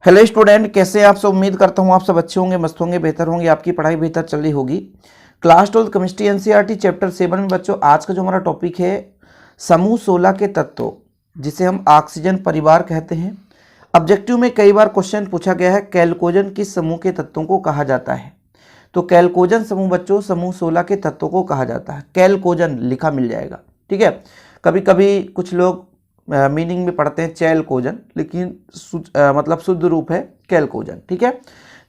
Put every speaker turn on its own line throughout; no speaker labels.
Hello student, कैसे आप सब। उम्मीद करता हूँ आप सब अच्छे होंगे, मस्त होंगे, बेहतर होंगे, आपकी पढ़ाई बेहतर चल रही होगी। क्लास 12 केमिस्ट्री एनसीईआरटी चैप्टर 7 में बच्चों आज का जो हमारा टॉपिक है समूह 16 के तत्व, जिसे हम ऑक्सीजन परिवार कहते हैं। ऑब्जेक्टिव में कई बार क्वेश्चन पूछा गया है कैल्कोजन किस समूह के तत्वों को कहा जाता है। तो कैल्कोजन समूह बच्चों समूह 16 के तत्वों को कहा जाता है। कैल्कोजन लिखा मिल जाएगा, ठीक है। कभी कभी कुछ लोग मीनिंग में पढ़ते हैं चैल्कोजन, लेकिन मतलब शुद्ध रूप है कैल्कोजन, ठीक है,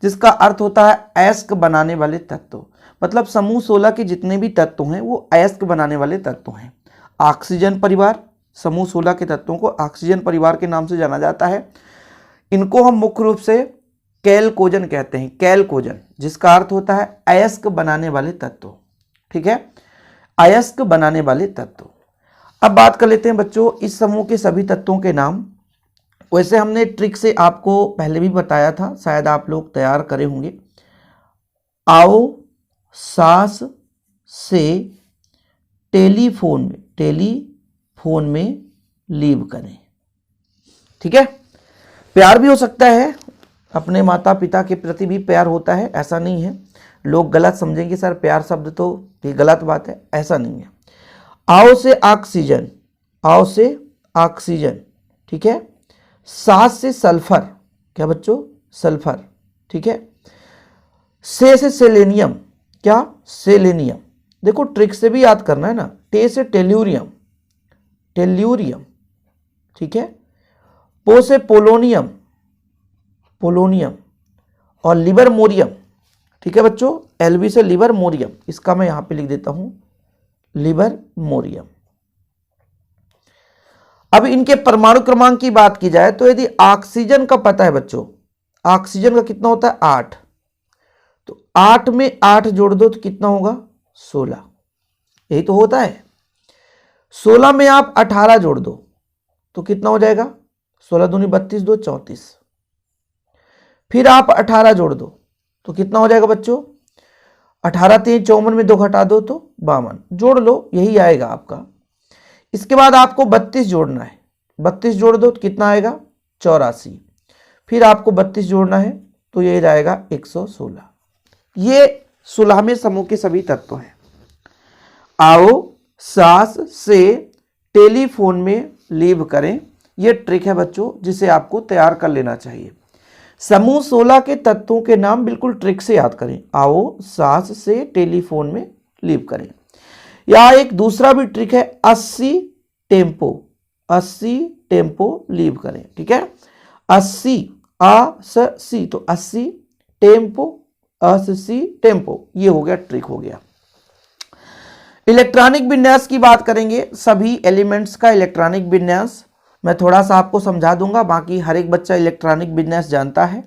जिसका अर्थ होता है अयस्क बनाने वाले तत्व। मतलब समूह 16 के जितने भी तत्व हैं वो अयस्क बनाने वाले तत्व हैं। ऑक्सीजन परिवार, समूह 16 के तत्वों को ऑक्सीजन परिवार के नाम से जाना जाता है। इनको हम मुख्य रूप से कैल्कोजन कहते हैं। कैल्कोजन जिसका अर्थ होता है अयस्क बनाने वाले तत्व, ठीक है, अयस्क बनाने वाले तत्व। अब बात कर लेते हैं बच्चों इस समूह के सभी तत्वों के नाम। वैसे हमने ट्रिक से आपको पहले भी बताया था, शायद आप लोग तैयार करे होंगे। आओ सांस से टेलीफोन में लीव करें, ठीक है। प्यार भी हो सकता है, अपने माता पिता के प्रति भी प्यार होता है, ऐसा नहीं है। लोग गलत समझेंगे सर प्यार शब्द तो ये गलत बात है, ऐसा नहीं है। आओ से ऑक्सीजन, आओ से ऑक्सीजन, ठीक है। सांस से सल्फर, क्या बच्चों, सल्फर, ठीक है। से सेलेनियम, क्या, सेलेनियम। देखो ट्रिक से भी याद करना है ना। टे से टेल्यूरियम, टेल्यूरियम, ठीक है। पो से पोलोनियम, पोलोनियम। और लिवर मोरियम, ठीक है बच्चों। एलबी से लिवर मोरियम, इसका मैं यहां पे लिख देता हूं लिवर मोरियम। अब इनके परमाणु क्रमांक की बात की जाए तो यदि ऑक्सीजन का पता है बच्चों, ऑक्सीजन का कितना होता है 8, तो 8 में 8 जोड़ दो तो कितना होगा 16, यही तो होता है। 16 में आप 18 जोड़ दो तो कितना हो जाएगा 16 दूनी 32, 2 34। फिर आप 18 जोड़ दो तो कितना हो जाएगा बच्चों 18 3 54 में 2 घटा दो तो 52, जोड़ लो यही आएगा आपका। इसके बाद आपको 32 जोड़ना है, 32 जोड़ दो तो कितना आएगा 84। फिर आपको 32 जोड़ना है तो ये जाएगा 116। ये 16वें समूह के सभी तत्व हैं। आओ सांस से टेलीफोन में लीव करें, यह ट्रिक है बच्चों जिसे आपको तैयार कर लेना चाहिए। समूह 16 के तत्वों के नाम बिल्कुल ट्रिक से याद करें। आओ सांस से टेलीफोन में लीव करें। या एक दूसरा भी ट्रिक है 80 टेम्पो, 80 टेम्पो लीव करें, ठीक है। 80 80 तो 80 टेम्पो, 80 टेम्पो, ये हो गया ट्रिक हो गया। इलेक्ट्रॉनिक विन्यास की बात करेंगे, सभी एलिमेंट्स का इलेक्ट्रॉनिक विन्यास मैं थोड़ा सा आपको समझा दूंगा, बाकी हर एक बच्चा इलेक्ट्रॉनिक विन्यास जानता है।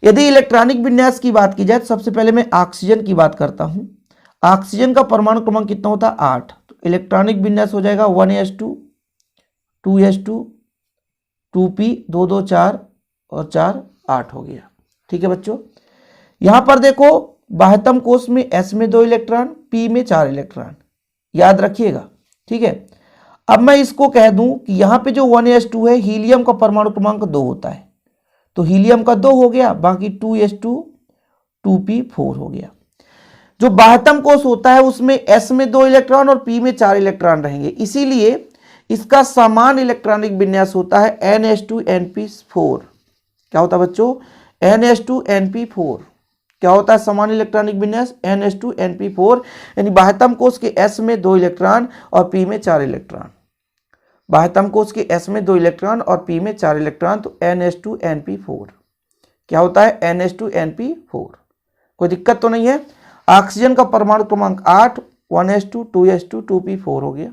यदि इलेक्ट्रॉनिक विन्यास की बात की जाए तो सबसे पहले मैं ऑक्सीजन की बात करता हूं। ऑक्सीजन का परमाणु क्रमांक कितना होता है 8, तो इलेक्ट्रॉनिक विन्यास हो जाएगा 1s2 2s2 2p 2 2 4 और 4 8 हो गया, ठीक है बच्चों। यहां पर देखो बाह्यतम कोश में s में 2 इलेक्ट्रॉन, p में 4 इलेक्ट्रॉन, याद रखिएगा, ठीक है। अब मैं इसको कह दूं कि यहां पे जो 1s2 है हीलियम का परमाणु क्रमांक 2 होता है, तो हीलियम का 2 हो गया, बाकी 2s2 2p4 हो गया। जो बाह्यतम कोश होता है उसमें s में 2 इलेक्ट्रॉन और p में 4 इलेक्ट्रॉन रहेंगे, इसीलिए इसका समान इलेक्ट्रॉनिक विन्यास होता है NH2NP4। क्या होता है बच्चों NH2NP4, क्या होता है समान इलेक्ट्रॉनिक विन्यास NH2NP4, यानी बाह्यतम कोश के s में 2 इलेक्ट्रॉन और p में 4 इलेक्ट्रॉन, बाह्यतम कोश के s में 2 इलेक्ट्रॉन और p में 4 इलेक्ट्रॉन, तो NH2NP4 क्या होता है NH2NP4। कोई दिक्कत तो नहीं है। ऑक्सीजन का परमाणु क्रमांक 8, 1s2 2s2 2p4 हो गया।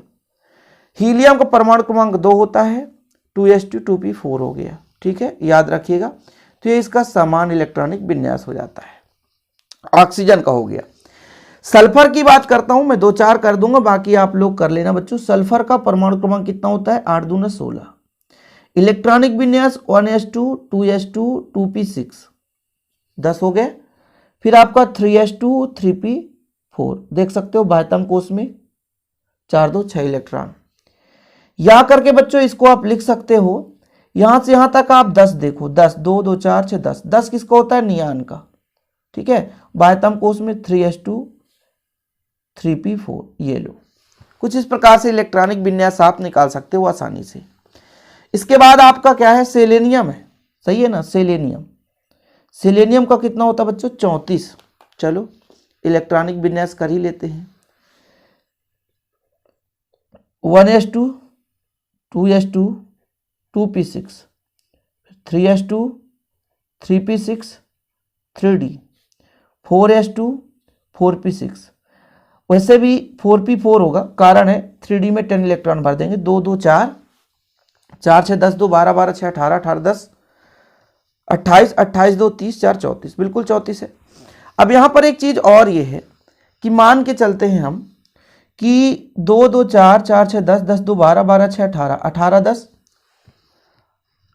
हीलियम का परमाणु क्रमांक 2 होता है, 2s2 2p4 हो गया, ठीक है, याद रखिएगा। तो ये इसका समान इलेक्ट्रॉनिक विन्यास हो जाता है, ऑक्सीजन का हो गया। सल्फर की बात करता हूं मैं, 2 4 कर दूंगा, बाकी आप लोग कर लेना बच्चों। सल्फर का परमाणु क्रमांक कितना होता है 8 दूना 16, इलेक्ट्रॉनिक विन्यास 1s2 2s2 2p6 10 हो गए। फिर आपका 3s2 3p4 देख सकते हो, बाह्यतम कोश में 4 2 6 इलेक्ट्रॉन। या करके बच्चों इसको आप लिख सकते हो यहां से यहां तक आप 10 देखो, 10 2 2 4 6 10, 10 किसका होता है? नियान का। ठीक है, बाह्यतम कोश में 3s2 3p4, ये लो। कुछ इस प्रकार से इलेक्ट्रॉनिक विन्यास आप निकाल सकते हो आसानी से। इसके बाद आपका क्या है? सेलेनियम है, सही है ना? सेलेनियम, सेलेनियम का कितना होता है बच्चों? 34। चलो इलेक्ट्रॉनिक विन्यास कर ही लेते हैं। 1s2 2s2 2p6, 3s2 3p6 3d, 4s2 4p6। वैसे भी 4p4 होगा, कारण है 3d में 10 इलेक्ट्रॉन भर देंगे। 2 2 4 4 6 10 2 12 12 6 18 18 10 28 28 2 30 4 34, बिल्कुल 34 है। अब यहाँ पर एक चीज और ये है कि मान के चलते हैं हम कि 2 2 4 4 6 10 10 2 12 12 6 18 18 10,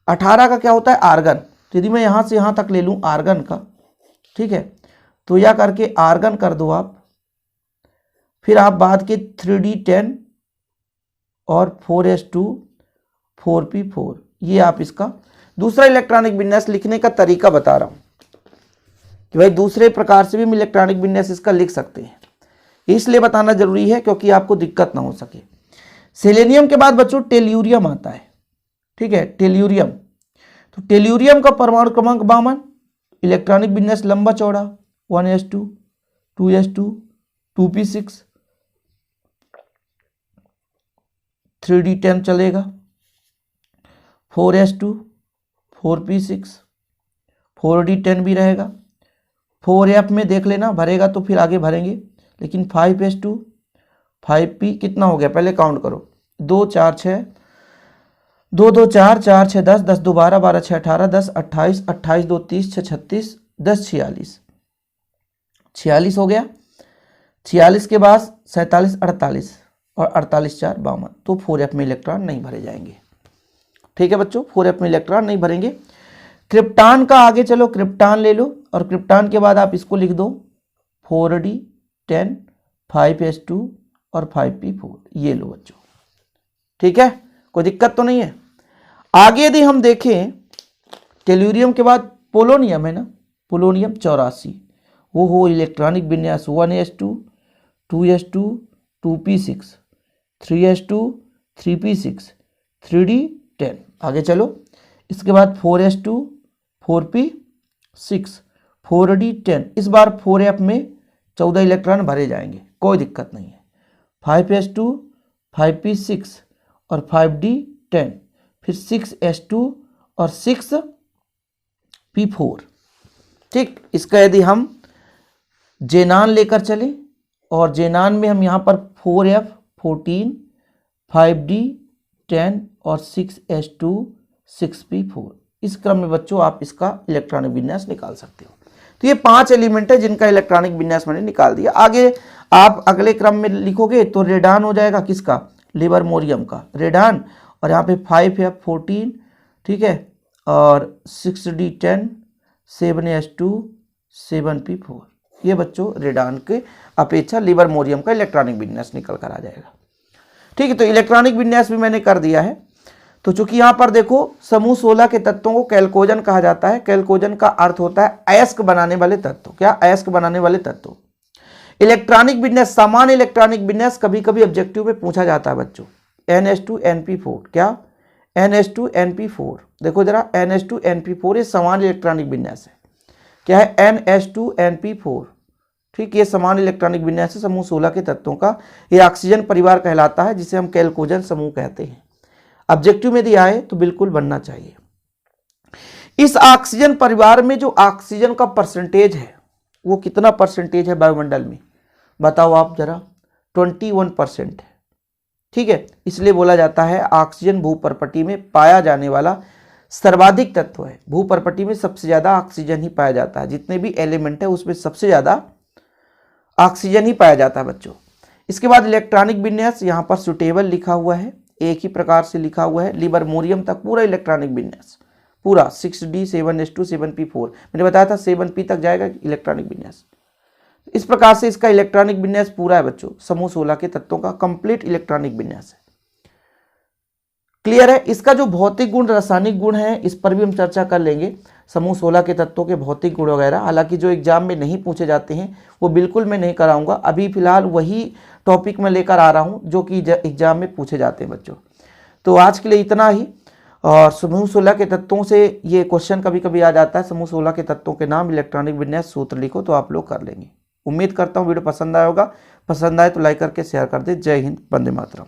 18 का क्या होता है? आर्गन। यदि मैं यहाँ से यहाँ तक ले लूँ आर्गन का, ठीक है, तो यह करके आर्गन कर दो आप। फिर आप बाद के 3d10 और 4s2 4p4, ये आप इसका दूसरा इलेक्ट्रॉनिक विन्यास लिखने का तरीका बता रहा हूं कि भाई दूसरे प्रकार से भी हम इलेक्ट्रॉनिक विन्यास इसका लिख सकते हैं, इसलिए बताना जरूरी है क्योंकि आपको दिक्कत ना हो सके। सेलेनियम के बाद बच्चों टेल्यूरियम आता है, ठीक है, टेल्यूरियम। तो टेल्यूरियम का परमाणु क्रमांक 52, इलेक्ट्रॉनिक विन्यास लंबा चौड़ा 1s2 2s2 2p6 3d10 चलेगा, 4s2 4p6 4d10 भी रहेगा। 4f में देख लेना, भरेगा तो फिर आगे भरेंगे, लेकिन 5s2 5p कितना हो गया? पहले काउंट करो, 2 4 6 2 2 4 4 6 10 10 2 12 12 6 18 10 28 28 2 30 6 36 10 46 46 हो गया। 46 के बाद 47 48 और 48 4 52, तो 4f में इलेक्ट्रॉन नहीं भरे जाएंगे। ठीक है बच्चों, 4f में इलेक्ट्रॉन नहीं भरेंगे। क्रिप्टान का आगे चलो, क्रिप्टान ले लो, और क्रिप्टान के बाद आप इसको लिख दो 4d10 5s2 और 5p4, ये लो बच्चों। ठीक है, कोई दिक्कत तो नहीं है। आगे यदि हम देखें, टेल्यूरियम के बाद पोलोनियम है ना, पोलोनियम 84, वो हो इलेक्ट्रॉनिक विन्यास 1s2 2s2 2p6 3s2 3p6 3d10। आगे चलो, इसके बाद 4s2 4p6 4d10, इस बार 4f में 14 इलेक्ट्रॉन भरे जाएंगे, कोई दिक्कत नहीं है। 5s2 5p6 और 5d10, फिर 6s2 और 6p4। ठीक, इसका यदि हम जेनान लेकर चले, और जेनान में हम यहाँ पर 4f 14 5d10 और 6s2 6p4, इस क्रम में बच्चों आप इसका इलेक्ट्रॉनिक विन्यास निकाल सकते हो। तो ये 5 एलिमेंट है जिनका इलेक्ट्रॉनिक विन्यास मैंने निकाल दिया। आगे आप अगले क्रम में लिखोगे तो रेडान हो जाएगा, किसका? लिबरमोरियम का रेडान, और यहाँ पे 5f14, ठीक है, और 6d10 7s2 7p4, ये बच्चों रेडान के अपेक्षा लिबरमोरियम का इलेक्ट्रॉनिक विन्यास निकल कर आ जाएगा। ठीक है, तो इलेक्ट्रॉनिक विन्यास भी मैंने कर दिया है। तो चूंकि यहाँ पर देखो समूह 16 के तत्वों को कैल्कोजन कहा जाता है। कैल्कोजन का अर्थ होता है अयस्क बनाने वाले तत्व। क्या? अयस्क बनाने वाले तत्व। इलेक्ट्रॉनिक विन्यास, सामान्य इलेक्ट्रॉनिक विन्यास कभी कभी ऑब्जेक्टिव में पूछा जाता है बच्चों। NH2NP4, क्या? NH2NP4, देखो जरा, NH2NP4 ये सामान्य इलेक्ट्रॉनिक विन्यास है। क्या है? NH2NP4, ठीक, ये सामान्य इलेक्ट्रॉनिक विन्यास है समूह 16 के तत्वों का। ये ऑक्सीजन परिवार कहलाता है, जिसे हम कैल्कोजन समूह कहते हैं। ऑब्जेक्टिव में दिया है तो बिल्कुल बनना चाहिए। इस ऑक्सीजन परिवार में जो ऑक्सीजन का परसेंटेज है वो कितना परसेंटेज है वायुमंडल में? बताओ आप जरा। 21% है। ठीक है, इसलिए बोला जाता है ऑक्सीजन भूपर्पटी में पाया जाने वाला सर्वाधिक तत्व है। भूपर्पटी में सबसे ज्यादा ऑक्सीजन ही पाया जाता है। जितने भी एलिमेंट है उसमें सबसे ज्यादा ऑक्सीजन ही पाया जाता है बच्चों। इसके बाद इलेक्ट्रॉनिक विन्यास, यहाँ पर सुटेबल लिखा हुआ है, एक ही प्रकार से लिखा हुआ है। लिबरमोरियम तक पूरा इलेक्ट्रॉनिक विन्यास, पूरा 6d 7s2 7p4, मैंने बताया था 7p तक जाएगा इलेक्ट्रॉनिक विन्यास। इस प्रकार से इसका इलेक्ट्रॉनिक विन्यास पूरा है बच्चों। समूह 16 के तत्वों का कंप्लीट इलेक्ट्रॉनिक विन्यास है। क्लियर है। इसका जो भौतिक गुण रासायनिक गुण है इस पर भी हम चर्चा कर लेंगे, समूह 16 के तत्वों के भौतिक गुण वगैरह। हालांकि जो एग्जाम में नहीं पूछे जाते हैं वो बिल्कुल मैं नहीं कराऊंगा, अभी फिलहाल वही टॉपिक मैं लेकर आ रहा हूं जो कि एग्जाम में पूछे जाते हैं बच्चों। तो आज के लिए इतना ही। और समूह 16 के तत्वों से ये क्वेश्चन कभी कभी आ जाता है, समूह 16 के तत्वों के नाम, इलेक्ट्रॉनिक विन्यास, सूत्र लिखो, तो आप लोग कर लेंगे। उम्मीद करता हूँ वीडियो पसंद आया होगा। पसंद आए तो लाइक करके शेयर कर दे। जय हिंद, वंदे मातरम।